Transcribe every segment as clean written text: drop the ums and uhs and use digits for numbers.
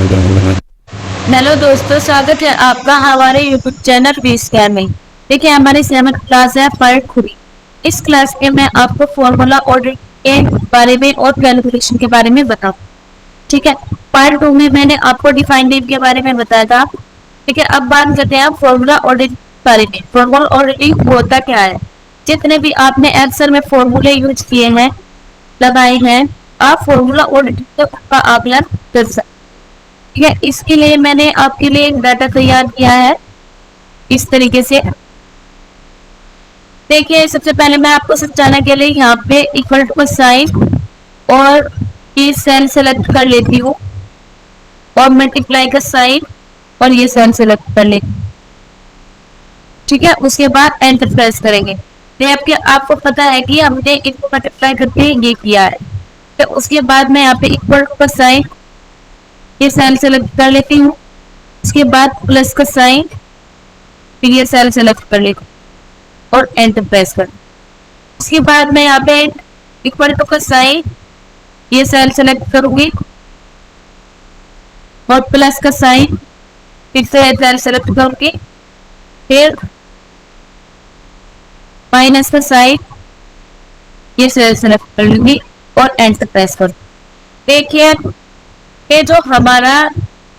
Hello दोस्तों, स्वागत है आपका हमारे यूट्यूब चैनल वी स्क्वायर में। देखिए, हमारी 7th क्लास है पार्ट 3। इस क्लास में मैं आपको फॉर्मूला ऑर्डर के बारे में और कैलकुलेशन के बारे में बताऊँ। ठीक है। पार्ट 2 में मैंने आपको डिफाइन नेम के बारे में बताया था। ठीक है, अब बात करते हैं फॉर्मूला ऑर्डरिंग के बारे में। फॉर्मूला ऑर्डरिंग होता क्या है? जितने भी आपने एक्सेल में फॉर्मूले यूज किए हैं, लगाए हैं, आप फॉर्मूला ऑर्डरिंग का आकलन कर सकते। ठीक है, इसके लिए मैंने आपके लिए एक डाटा तैयार किया है इस तरीके से। देखिए, सबसे पहले मैं आपको समझाने के लिए यहाँ पे इक्वल टू का साइन और ये सेल सेलेक्ट कर लेती हूँ और मल्टीप्लाई का साइन और ये सेल सेलेक्ट कर लेती हूँ। ठीक है, उसके बाद एंटर प्रेस करेंगे। आपके आपको पता है कि हमने इनको मल्टीप्लाई करके ये किया है। तो उसके बाद मैं यहाँ पे इक्वल टू का साइन, ये सेल सेलेक्ट कर लेती हूँ। उसके बाद प्लस का साइन, फिर ये सेल सेलेक्ट कर लेती हूँ और एंटर प्रेस कर। उसके बाद मैं यहाँ पे इक्वल टू का साइन, ये सेल सेलेक्ट करूंगी और प्लस का साइन, फिर से सेल सेलेक्ट करूंगी, फिर माइनस का साइन, ये सेल सेलेक्ट कर लूंगी और एंटर प्रेस कर। देखिए, ये जो हमारा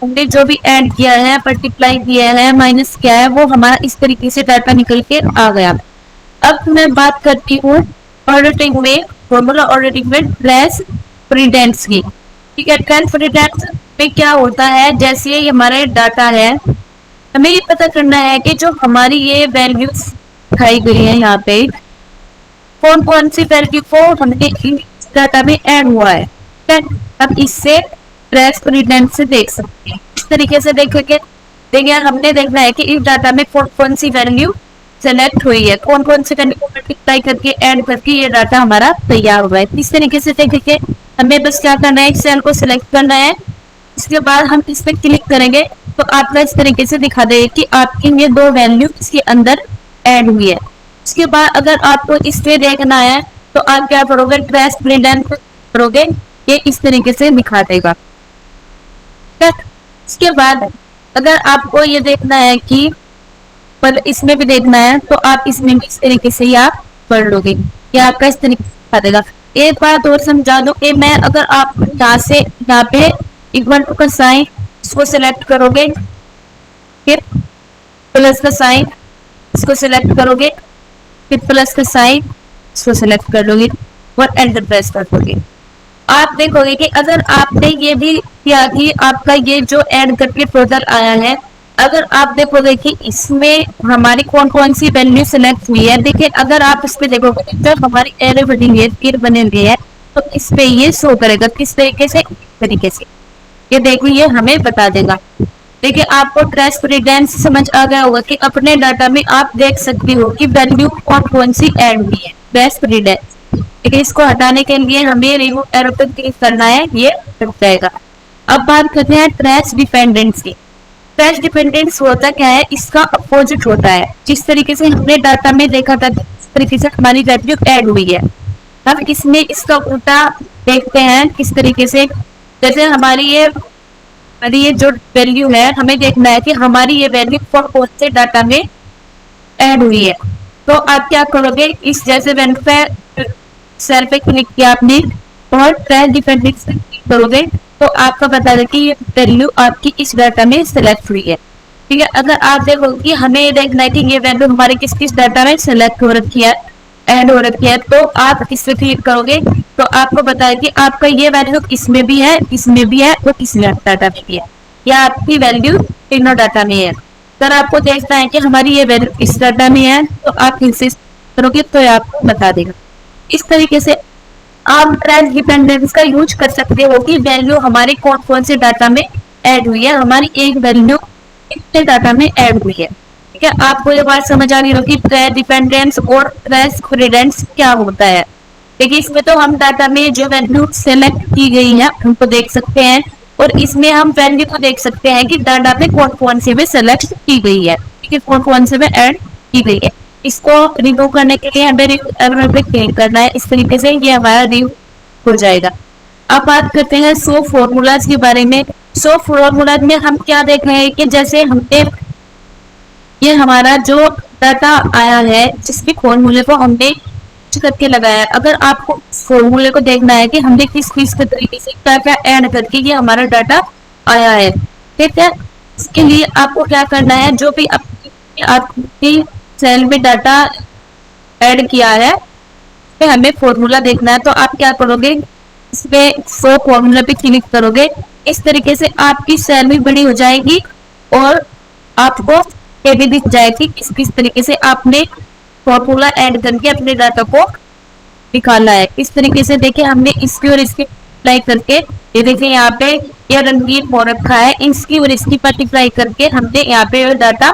हमने जो भी ऐड किया है, मल्टीप्लाई किया है, माइनस किया है, वो हमारा इस तरीके से डाटा निकल के आ गया। अब मैं बात करती हूँ ऑर्डरिंग में, फॉर्मूला ऑर्डरिंग में ट्रेस प्रीडेंस की। ठीक है, ट्रेस प्रीडेंस में क्या होता है? जैसे ये हमारे डाटा है, हमें ये पता करना है कि जो हमारी ये वैल्यूज दिखाई गई है यहाँ पे, कौन कौन सी वैल्यू को हमने इस डाटा में ऐड हुआ है। अब इससे ट्रेस प्रीडेंस से देख सकते हैं। इस तरीके से देखेंगे। देखिए, हमने देखना है कि इस डाटा में कौन कौन सी वैल्यू सेलेक्ट हुई है, कौन कौन सी वैल्यू को मल्टीप्लाई करके ऐड करके ये डाटा हमारा तैयार हुआ है। इस तरीके से देखेंगे। हमें बस क्या करना है, एक सेल को सिलेक्ट करना है। इसके बाद हम इस पर क्लिक करेंगे तो आपका इस तरीके से दिखा देगा कि आपकी ये दो वैल्यू इसके अंदर ऐड हुई है। उसके बाद अगर आपको इस पे देखना है तो आप क्या करोगे, ट्रेस प्रीडेंस करोगे, ये इस तरीके से दिखा देगा। इसके बाद अगर आपको ये देखना है कि पर इसमें भी देखना है तो आप इसमें भी इस तरीके से ही आप पढ़ लोगे, या आपका इस तरीके से दिखा देगा। एक बात और समझा दो कि मैं अगर आप यहाँ से यहाँ पे इक्वल टू का साइन, इसको सिलेक्ट करोगे, फिर प्लस का साइन, इसको सिलेक्ट करोगे, फिर प्लस का साइन, इसको सिलेक्ट कर लोगे और एंटर प्रेस कर दोगे। आप देखोगे कि अगर आपने ये भी किया कि आपका ये जो ऐड करके टोटल आया है, अगर आप देखोगे कि इसमें हमारी कौन कौन सी वैल्यू सिलेक्ट हुई है। देखिए, अगर आप इस पे देखोगे जब हमारी एरे बनी हुई है, तीर बने हुए हैं, तो इस पे ये शो करेगा किस तरीके से, इस तरीके से। ये देखिए, ये हमें बता देगा। देखिए, आपको ट्रेस प्रीडेंस समझ आ गया होगा कि अपने डाटा में आप देख सकते हो कि वैल्यू कौन कौन सी ऐड हुई है। ट्रेस प्रीडेंस, ठीक है। इसको हटाने के लिए हमें रिमूव एरो पे क्लिक करना है, ये हट जाएगा। अब बात करते हैं ट्रेस डिपेंडेंस की। ट्रेस डिपेंडेंस होता क्या है? इसका अपोजिट होता है। जिस तरीके से हमने डाटा में देखा था, इस तरीके से हमारी वैल्यू ऐड हुई है। अब इसमें इसका उल्टा देखते हैं किस तरीके से। जैसे हमारी ये जो वैल्यू है, हमें देखना है कि हमारी ये वैल्यू कौन से डाटा में ऐड हुई है। तो आप क्या करोगे, इस जैसे वैल्यू पे सेल पे क्लिक किया आपने और ट्रेस डिपेंडेंस पे क्लिक करोगे तो आपका बता दें कि ये वैल्यू आपकी इस डाटा में सिलेक्ट हुई है। ठीक है, अगर आप देखोगे कि हमें ये देखना है कि ये वैल्यू हमारे किस किस डाटा में सिलेक्ट हो रखी है, ऐड हो रखी है, तो आप इस पे क्लिक करोगे तो आपको बताया कि आपका ये वैल्यू इसमें भी है, इसमें भी है और इस डाटा में भी है, या आपकी वैल्यू तीनों डाटा में है। अगर आपको देखना है कि हमारी ये वैल्यू इस डाटा में है तो आप इनसे करोगे तो आपको बता देगा। इस तरीके से आप ट्रेस डिपेंडेंस का यूज कर सकते हो कि वैल्यू हमारे कौन कौन से डाटा में ऐड हुई है, हमारी एक वैल्यू कितने डाटा में ऐड हुई है। ठीक है, आपको ये बात समझ आ रही होगी ट्रेस डिपेंडेंस और ट्रेस प्रीडेंस क्या होता है। देखिए, इसमें तो हम डाटा में जो वैल्यू सेलेक्ट की गई है उनको देख सकते हैं और इसमें हम वैल्यू को देख सकते हैं कि डाटा में कौन कौन से में सेलेक्ट की गई है, ठीक है, कौन कौन से में ऐड की गई है। इसको रिमूव करने के लिए हमें क्लिक करना है। इस तरीके से ये हमारा रिमूव हो जाएगा। अब बात करते हैं सो फॉर्मूलाज के बारे में। सो फॉर्मूला में हम क्या देख रहे हैं कि जैसे हमने ये हमारा जो डाटा आया है जिस भी फॉर्मूले को हमने करके लगाया, अगर आपको फॉर्मूले को देखना है कि हमने किस किस के तरीके से क्या क्या ऐड करके ये हमारा डाटा आया है, ठीक है। इसके लिए आपको क्या करना है, जो भी आपकी सेल में डाटा ऐड किया है पे हमें फॉर्मूला देखना है, तो आप क्या करोगे, इसमें सो फॉर्मूला पे क्लिक करोगे। इस तरीके से आपकी सेल भी बड़ी हो जाएगी और आपको ये भी दिख जाएगी किस किस तरीके से आपने फॉर्मूला ऐड करके अपने डाटा को निकाला है। इस तरीके से देखिए हमने इसकी और इसकी अप्लाई करके, ये देखिए यहाँ पे ये रंगीन हो रखा है, इसकी और इसकी मल्टीप्लाई करके हमने यहाँ पे डाटा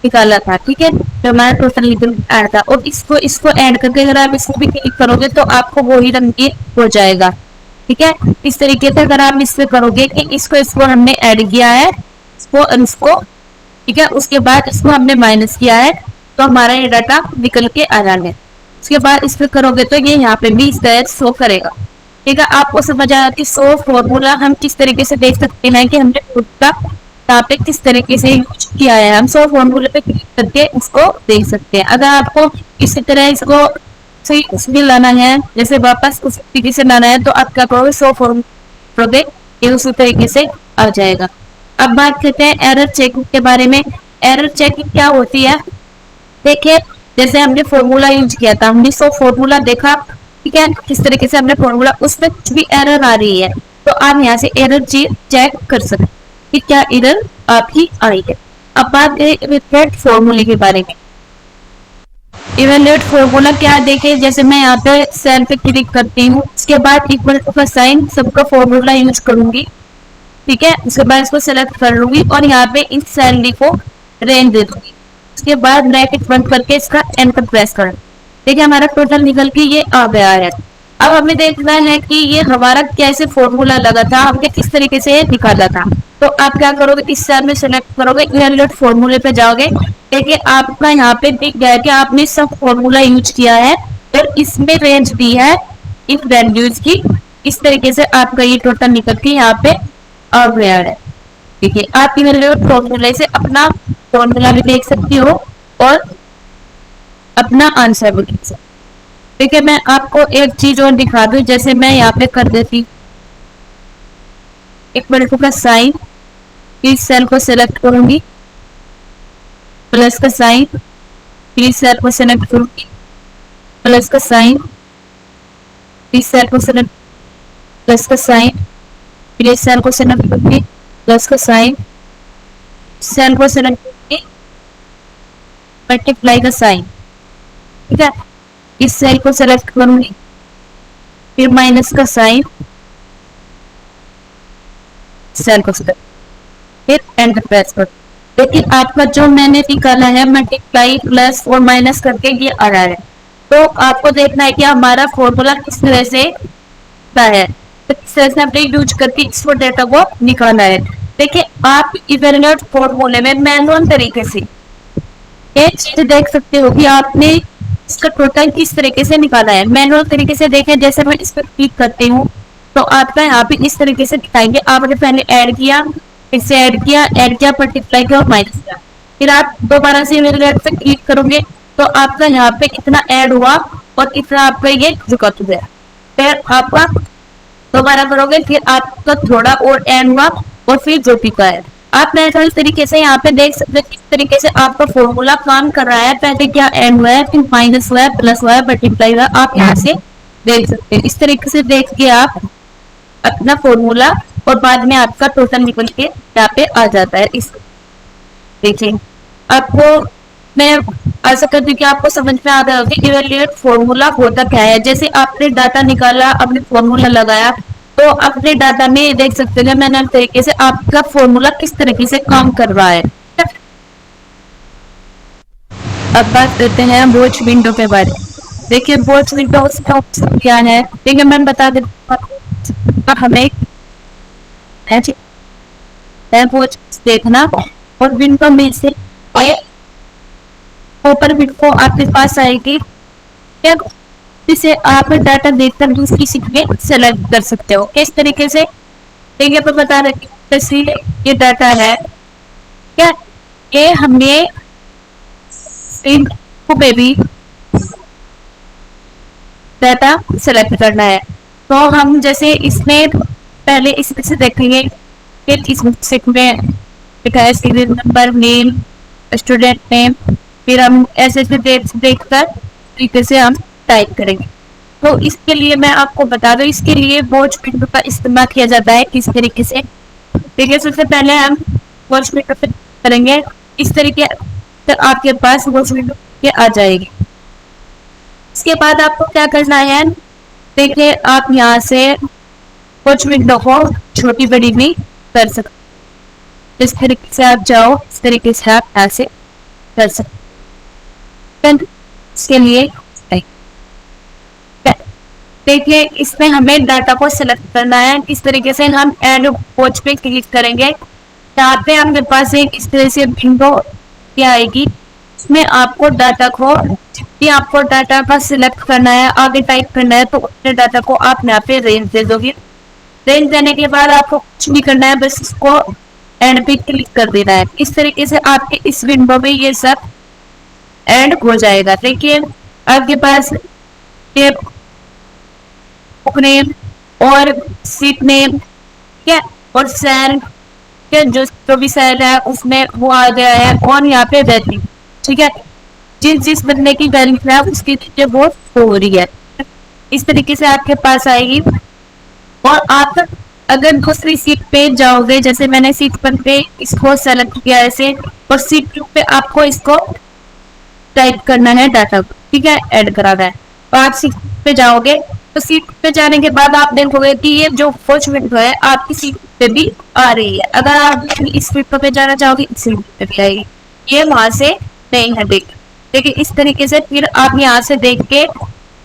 निकाला था, ठीक है। तो हमारा टोटल निकल आया था और इसको इसको ऐड करके अगर आप इसको भी क्लिक करोगे तो आपको वही रंगीन हो जाएगा, ठीक है। इस तरीके से अगर आप इससे करोगे कि इसको इसको हमने ऐड किया है, इसको ठीक है, उसके बाद इसको हमने माइनस किया है, तो हमारा ये डाटा निकल के आ जाएगा। उसके बाद इस पे करोगे तो ये यहाँ पे भी इस तरह शो करेगा, ठीक है। आपको समझ आया कि शो फॉर्मूला हम किस तरीके से देख सकते हैं कि हमने फॉर्मूला यहाँ पे किस तरीके से यूज किया है, हम शो फॉर्मूले पे क्लिक करके इसको देख सकते हैं। अगर आपको इसी तरह इसको सही उसमें लाना है, जैसे वापस उस तरीके से लाना है, तो आप क्या करोगे, शो फॉर्मूला ये उसी तरीके से आ जाएगा। अब बात करते हैं एरर चेकिंग के बारे में। एरर चेकिंग क्या होती है, देखिए जैसे हमने फॉर्मूला यूज किया था, हमने सो फॉर्मूला देखा, ठीक है, किस तरीके से हमने फॉर्मूला, उसमें कुछ भी एरर आ रही है तो आप यहाँ से एरर चेक कर सकते हैं कि क्या एरर आपकी आई है। अब बात करें इवेलुएट फॉर्मूले के बारे में। इवेलुएट फॉर्मूला क्या है, देखिए जैसे मैं यहाँ पे सेल पे क्लिक करती हूँ, उसके बाद इक्वल टू का साइन सबका फॉर्मूला यूज करूंगी, ठीक है। उसके बाद इसको सेलेक्ट कर लूंगी और यहाँ पे इस सैलरी को रेंज दे दूंगी। उसके बाद ब्रैकेट बंद करके इसका एंटर प्रेस कर, देखिए हमारा टोटल निकल के ये आ गया है। अब हमें देखना है कि ये हमारा कैसे फॉर्मूला लगा था, हमने किस तरीके से निकाला था। तो आप क्या करोगे, इस सेल में सेलेक्ट करोगे, इवेलुएट फॉर्मूले पे जाओगे, देखिए आपका यहाँ पे दिख गया कि आपने सब फॉर्मूला यूज किया है और इसमें रेंज दी है इन वैल्यूज की। इस तरीके से आपका ये टोटल निकल के यहाँ पे आ गया है, ठीक है। आप इवेलुएट फॉर्मूले से अपना फॉर्मूला भी देख सकती हो और अपना आंसर भी देख सकती हो, ठीक है। मैं आपको एक चीज और दिखा दूं, जैसे मैं यहाँ पे कर देती इक्वल टू का साइन, इस सेल को सिलेक्ट करूंगी, प्लस का साइन, इस सेल को सिलेक्ट करूंगी, प्लस का साइन, इस सेल को सिलेक्ट, प्लस का साइन, फिर इस सेल को सिलेक्ट करूंगी, प्लस का साइन, सेल को सिलेक्ट करूंगी, मल्टीप्लाई का साइन, ठीक है। इस सेल को सेलेक्ट करूंगी, फिर माइनस का साइन, सेल को सेलेक्ट, फिर एंटर प्रेस कर। लेकिन आपका जो मैंने निकाला है मल्टीप्लाई प्लस और माइनस करके ये आ रहा है, तो आपको देखना है कि हमारा फॉर्मूला किस तरह से है, तो किस तरह से हमने यूज करके इस डेटा को निकाला है। देखिए आप इवेलुएट फॉर्मूले में मैनुअल तरीके से एक चीज देख सकते हो कि आपने इसका टोटल किस तरीके से निकाला है। मैनुअल तरीके से देखें, जैसे मैं इस पर क्लिक करती हूँ तो आपका यहाँ पे इस तरीके से दिखाएंगे, आपने पहले ऐड किया, इससे ऐड किया मल्टीप्लाई किया और माइनस किया, फिर आप दोबारा से इवेलुएट पे क्लिक करोगे तो आपका यहाँ पे इतना ऐड हुआ और इतना आपका ये रुका तो गया, फिर आपका दोबारा करोगे, फिर आपका थोड़ा और ऐड हुआ और फिर जो भी का है। आप मैनुअल तरीके से यहाँ पे देख सकते हैं किस तरीके से आपका फॉर्मूला काम कर रहा है, पहले क्या ऐड हुआ है, फिर माइनस हुआ है, प्लस हुआ है, मल्टीप्लाई हुआ है, आप यहाँ से देख सकते हैं। इस तरीके से देख के आप अपना फॉर्मूला और बाद में आपका टोटल निकल के यहाँ पे आ जाता है। इस देखिए आपको मैं आशा करती हूँ कि आपको समझ में आ गया होगा कि इवेलुएट फॉर्मूला होता क्या है। जैसे आपने डाटा निकाला, आपने फॉर्मूला लगाया, तो अपने डाटा में देख सकते हैं मैंने तरीके से आपका फॉर्मूला किस तरीके से काम कर रहा है। अब बात करते हैं वॉच विंडो के बारे में। देखिए वॉच विंडो उसका ऑप्शन क्या है, देखिए मैं बता देता हूँ, हमें वॉच देखना और विंडो में से ऊपर विंडो आपके पास आएगी, जिसे आप डाटा देखकर दूसरी सीट में सेलेक्ट कर सकते हो। किस तरीके से देखिए मैं बता रही हूँ, जैसे ये डाटा है क्या, ये हमें इनको पे भी डाटा सेलेक्ट करना है। तो हम जैसे इसमें पहले इसमें से देखेंगे, फिर इस में लिखा है serial number, name, student name, फिर हम ऐसे से देखकर तरीके से हम टाइप करेंगे। तो इसके लिए मैं आपको बता दूं, इसके लिए वॉच विंडो का इस्तेमाल किया जाता है किस तरीके से। देखिए सबसे पहले हम वॉच विंडो पे करेंगे, इस तरीके से आपके पास वॉच विंडो ये आ जाएगी। इसके बाद आपको क्या करना है, देखिए आप यहाँ से वॉच विंडो को छोटी बड़ी भी कर सकते, इस तरीके से आप जाओ, इस तरीके से आप यहाँ से कर सकते। इसके लिए देखिए इसमें हमें डाटा को सिलेक्ट करना है, इस तरीके से हम एड वॉच पे क्लिक करेंगे। यहाँ पे हमारे पास एक इस तरह से विंडो क्या आएगी, इसमें आपको डाटा को जितनी आपको डाटा का सिलेक्ट करना है, आगे टाइप करना है, तो उतने डाटा को आप यहाँ पे रेंज दे दोगे। रेंज देने के बाद आपको कुछ नहीं करना है, बस इसको एंड पे क्लिक कर देना है। इस तरीके से आपके इस विंडो में ये सब एंड हो जाएगा। देखिए आपके पास ये बुक नेम और सीट नेम क्या और सेल के जो भी सेल है उसमें वो आ गया है, और यहाँ पे वैल्यू, ठीक है, जिस जिस बंदे की वैल्यू है उसकी वो हो रही है, इस तरीके से आपके पास आएगी। और आप अगर दूसरी सीट पे जाओगे, जैसे मैंने सीट पर पे इसको सेलेक्ट किया ऐसे, और सीट 2 पे आपको इसको टाइप करना है डाटा, ठीक है, ऐड कराना है। तो आप सीट पे जाओगे, तो सीट पे जाने के बाद आप देखोगे कि ये जो वॉच विंडो है आपकी सीट पे भी आ रही है। अगर आप इस विंडो पे जाना चाहोगे, इस विंडो पे भी आएगी, ये वहां से नहीं हटेगी। देखिए इस तरीके से फिर आप यहाँ से देख के,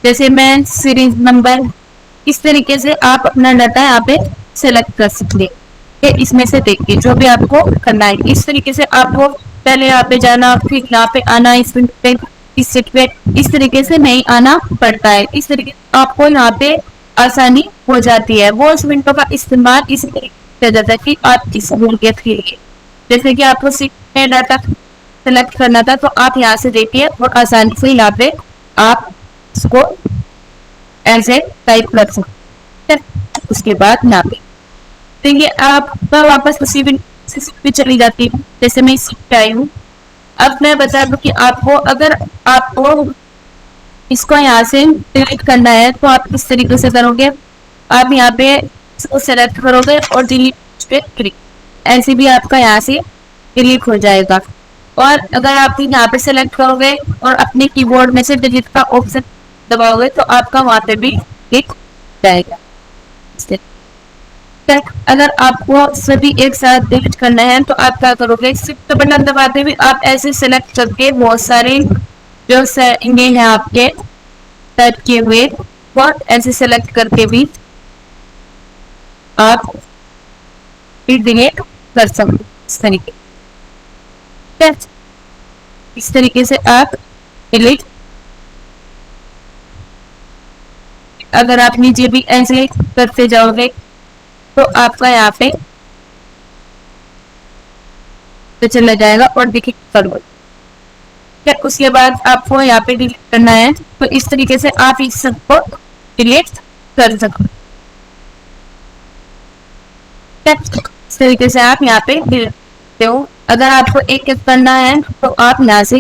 जैसे मैं सीरीज नंबर, इस तरीके से आप अपना डाटा यहाँ पे सेलेक्ट कर सकते हैं, इसमें से देख के जो भी आपको करना है। इस तरीके से आपको पहले यहाँ पे जाना, फिर यहाँ पे आना, इस पे इस सीट पे इस तरीके से नहीं आना पड़ता है। इस तरीके से आपको यहाँ पे आसानी हो जाती है। वो उस विंडो का इस्तेमाल इस तरीके से जाता है कि आप इस सहूलियत के लिए, जैसे कि आपको सीट में डाटा सेलेक्ट करना था, तो आप यहाँ से देखिए और आसानी से यहाँ पे आप इसको ऐसे टाइप कर सकते हैं। उसके बाद यहाँ पे देखिए आप वापस उसी पे चली जाती हूँ, जैसे मैं इस पे आई हूँ। अब मैं बता दूं कि आपको अगर आपको इसको यहाँ से डिलीट करना है तो आप इस तरीके से करोगे, आप यहाँ पे इसको सेलेक्ट करोगे और डिलीट पे क्लिक, ऐसे भी आपका यहाँ से डिलीट हो जाएगा। और अगर आप यहाँ पे सेलेक्ट करोगे और अपने कीबोर्ड में से डिलीट का ऑप्शन दबाओगे तो आपका वहां पे भी क्लिक जाएगा। अगर आपको सभी एक साथ डिलीट करना है तो आप क्या करोगे, शिफ्ट बटन दबाते हुए आप ऐसे सेलेक्ट करके बहुत सारे जो इमेज है आपके टाइप किए हुए, और ऐसे सेलेक्ट करके भी आप डिलीट कर सकते इस तरीके। इस तरीके से आप डिलीट, अगर आप नीचे भी ऐसे करते जाओगे तो आपका यहाँ पे तो चला जाएगा और देखिए फॉरवर्ड। उसके बाद आपको यहाँ पे डिलीट करना है, तो इस तरीके से आप इस सबको डिलीट कर सकते। इस तरीके से आप यहाँ पे डिलीट करते हो। अगर आपको एक एक करना है तो आप यहाँ से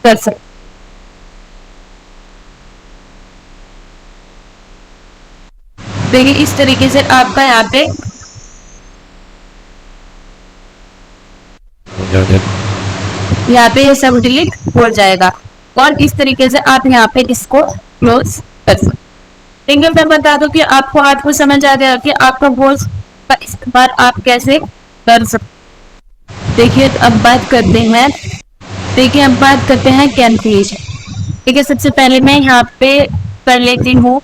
कर सकते। देखिए इस तरीके से आपका यहाँ पे ये सब डिलीट हो जाएगा, और इस तरीके से आप यहाँ पे इसको क्लोज कर सकते। देखिए मैं बता दूं कि आपको समझ आ गया कि आपका वॉइस का इस्तेमाल आप कैसे कर सकते। देखिए अब बात करते हैं कैनफिश। ठीक है, सबसे पहले मैं यहाँ पे कर लेती हूँ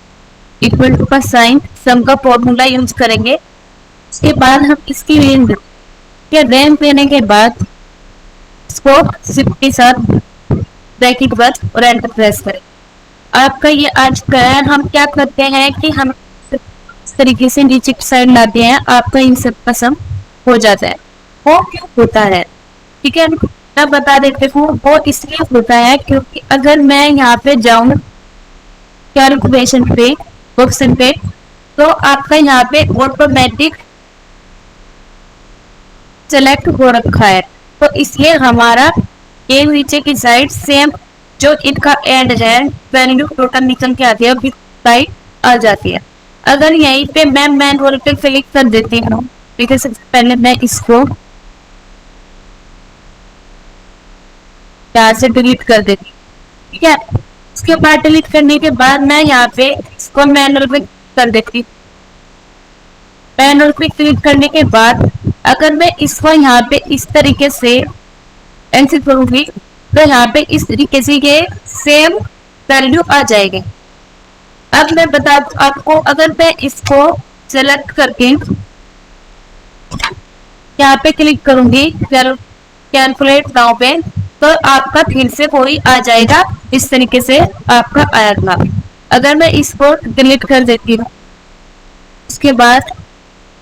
इक्वल टू का साइन, सम का फॉर्मूला यूज करेंगे। उसके बाद हम इसकी रेंज देने के बाद इसको शिफ्ट के साथ ब्रैकेट बंद और एंटर प्रेस करें। आपका ये आज का है। हम क्या करते हैं कि हम इस तरीके से नीचे की साइड लाते हैं, आपका इन सब का सम हो जाता है। वो क्यों होता है, ठीक है, मैं बता देती हूँ। वो इसलिए होता है क्योंकि अगर मैं यहाँ पे जाऊँ कैलकुलेशन पे, ऑप्शन पे, तो आपका यहाँ पे ऑटोमेटिक सेलेक्ट हो रखा है, तो इसलिए हमारा ये नीचे की साइड सेम जो इनका एंड है वैल्यू टोटल निकल के आती है साइड आ जाती है। अगर यहीं पे मैं मैनुअल पे क्लिक कर देती हूँ, ठीक है, सबसे पहले मैं इसको यहाँ से डिलीट कर देती हूँ, ठीक है। उसके बाद डिलीट करने के बाद मैं यहाँ पे इसको मैनुअल पे कर देती हूँ। मैनुअल पे क्लिक करने के बाद अगर मैं इसको यहाँ पे इस तरीके से एंटर करूंगी तो यहाँ पे इस तरीके से ये सेम वैल्यू आ जाएगी। अब मैं बता दूं आपको, अगर मैं इसको सेलेक्ट करके यहाँ पे क्लिक करूंगी कैलकुलेट नाउ पे, तो आपका फिर से कोई आ जाएगा, इस तरीके से आपका आया था। अगर मैं इसको डिलीट कर देती हूँ, उसके बाद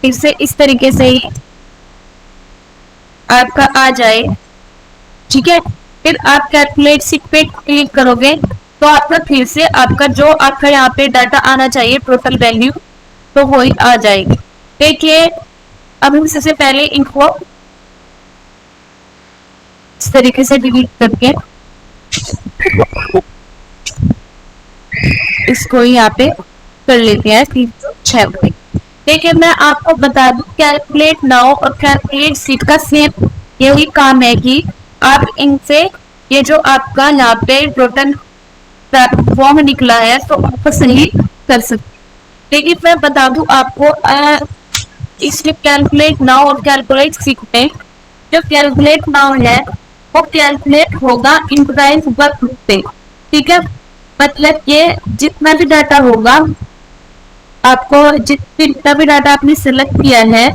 फिर से इस तरीके से ही आपका आ जाए, ठीक है, फिर आप कैलकुलेट शीट पे क्लिक करोगे तो आपका फिर से आपका जो आपका यहाँ पे डाटा आना चाहिए टोटल वैल्यू, तो वही आ जाएगी। देखिए अब हम सबसे पहले इनको इस तरीके से डिलीट करके इसको यहाँ पे कर लेते हैं 306 पे। देखिए मैं आपको बता दूं कैलकुलेट नाउ और कैलकुलेट शीट का सेम यही काम है कि आप इनसे ये जो आपका यहाँ पे टोटल फॉर्म निकला है तो आपको सही कर सकते। लेकिन मैं बता दूं आपको इसमें कैलकुलेट नाउ और कैलकुलेट शीट में जो कैलकुलेट नाउ है वो कैलकुलेट होगा इंटरप्राइज वर्क पे, ठीक है, मतलब ये जितना भी डाटा होगा आपको जितना भी डाटा आपने सिलेक्ट किया है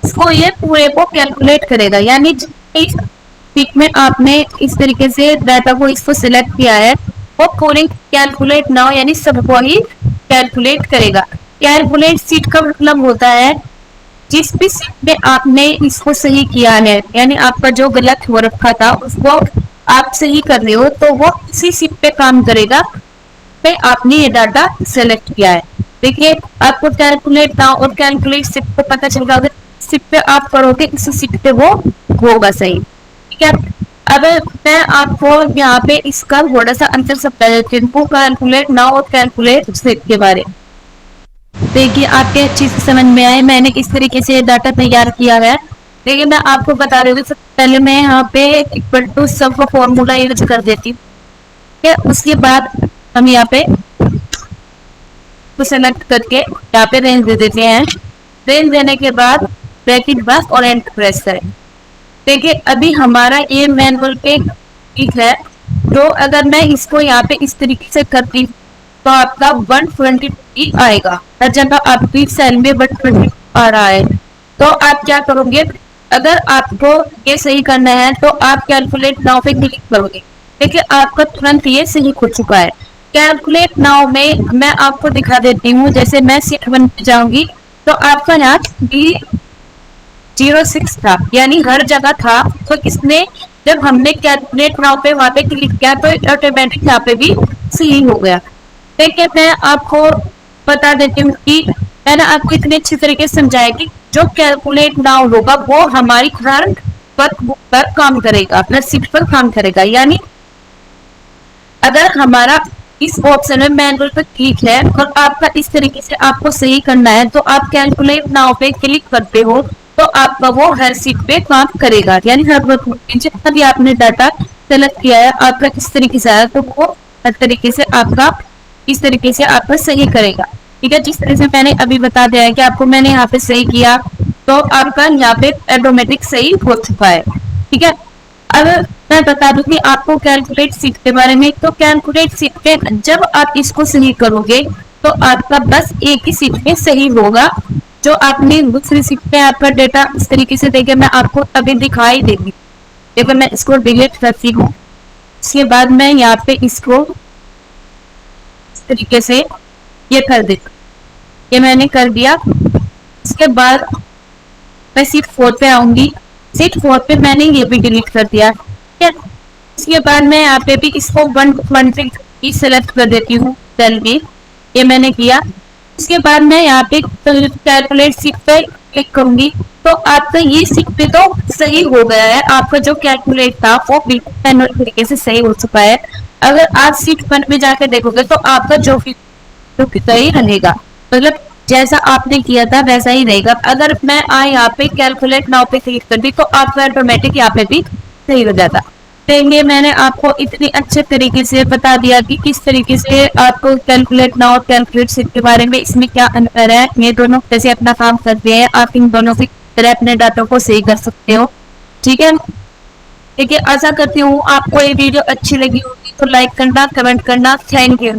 इसको ये पूरे को कैलकुलेट करेगा। यानी इस शीट में आपने इस तरीके से डाटा को इसको सिलेक्ट किया है वो पूरे कैलकुलेट नाउ यानी सबको ही कैलकुलेट करेगा। कैलकुलेट शीट का मतलब होता है जिस भी शीट में आपने इसको सही किया है, यानी आपका जो गलत हो रखा था उसको आप सही कर रहे हो तो वो इसी शीट पे काम करेगा पे आपने ये डाटा सेलेक्ट किया है। देखिए आपको कैलकुलेट नाउ और कैलकुलेट शीट पे पता चलेगा, अगर शीट पे आप करोगे इसी शीट पे वो होगा सही, ठीक है। अब मैं आपको यहाँ पे इसका थोड़ा सा अंतर समझा देती हूँ कैलकुलेट नाउ और कैलकुलेट शीट के बारे में। देखिए आपके अच्छी से समझ में आए, मैंने इस तरीके से डाटा तैयार किया है। देखिए मैं आपको बता रही हूँ पहले मैं यहाँ पे इक्वल टू सब का फॉर्मूला यूज कर देती हूँ, ठीक है। उसके बाद हम यहाँ पे तो सेलेक्ट करके यहाँ पे रेंज दे देते हैं। रेंज देने के बाद ब्रैकेट बस और एंटर प्रेस करें। देखिए अभी हमारा ये मैनुअल पे ठीक है, तो अगर मैं इसको यहाँ पे इस तरीके से करती तो आपका 120 आएगा, हर जगह आपकी सेल में 120 आ रहा है। तो आप क्या करोगे, अगर आपको ये सही करना है तो आप कैलकुलेट नाउ पे क्लिक करोगे, देखिए आपका तुरंत ये सही हो चुका है। कैलकुलेट नाउ में मैं आपको दिखा देती हूँ, जैसे मैं शीट 1 पे जाऊंगी तो आपका यहाँ B06 था, यानी हर जगह था, तो इसने जब हमने कैलकुलेट नाउ पे वहां पे क्लिक किया तो ऑटोमेटिक यहाँ पे भी सही हो गया। देखिए मैं आपको बता देती हूँ कि मैंने आपको इतने अच्छी तरीके से समझाया कि जो कैलकुलेट नाउ होगा वो हमारी करंट वर्कबुक पर काम करेगा, अपना शीट पर काम करेगा। यानी अगर हमारा इस ऑप्शन में मैनुअल पर क्लिक है और आपका इस तरीके से आपको सही करना है तो आप कैलकुलेट नाउ पे क्लिक करते हो तो आपका वो हर शीट पे काम करेगा। यानी हर वर्कबुक में जितना भी आपने डाटा सेलेक्ट किया है आपका किस तरीके से आया तो वो हर तरीके से आपका इस तरीके से आपका सही करेगा, ठीक है। जिस तरह से मैंने अभी बता दिया है कि आपको मैंने यहाँ पे सही किया तो आपका यहाँ पे ऑटोमेटिक सही हो चुका है, ठीक है। अब मैं बता दूं कि आपको कैलकुलेट शीट के बारे में, तो कैलकुलेट शीट पे जब आप इसको सही करोगे तो आपका बस एक ही शीट में सही होगा, जो आपने दूसरी शीट पे आपका डेटा इस तरीके से देखे मैं आपको अभी दिखाई देगी। देखो मैं इसको डिलीट करती हूँ, इसके बाद मैं यहाँ पे इसको इस तरीके से ये कर देती, ये मैंने कर दिया। इसके बाद मैं सीट 4 पे आऊंगी। सीट 4 पे मैंने ये भी डिलीट कर दिया, ठीक है। इसके बाद मैं यहाँ पे भी इसको 1 पे सेलेक्ट कर देती हूँ सेल में, ये मैंने किया। इसके बाद मैं यहाँ पे कैलकुलेट सीट पे क्लिक करूंगी, तो आपका ये सीट पे तो सही हो गया है, आपका जो कैलकुलेट था वो बिल्कुल मैनुअल तरीके से सही हो चुका है। अगर आप सीट 1 में जाकर देखोगे तो आपका जो भी तो सही रहेगा, मतलब जैसा आपने किया था वैसा ही रहेगा। अगर मैं यहाँ पे कैलकुलेट नाउ पे क्लिक कर दी तो आपका ऑटोमेटिक यहाँ पे भी सही हो जाता। तो ये मैंने आपको इतनी अच्छे तरीके से बता दिया कि किस तरीके से आपको कैलकुलेट नाउ और कैलकुलेट शीट के बारे में इसमें क्या अंतर है। ये दोनों कैसे अपना काम करते हैं, आप इन दोनों की तरह अपने डाटा को सही कर सकते हो, ठीक है। ठीक है, आशा करती हूँ आपको ये वीडियो अच्छी लगी होगी, तो लाइक करना, कमेंट करना। Thank you.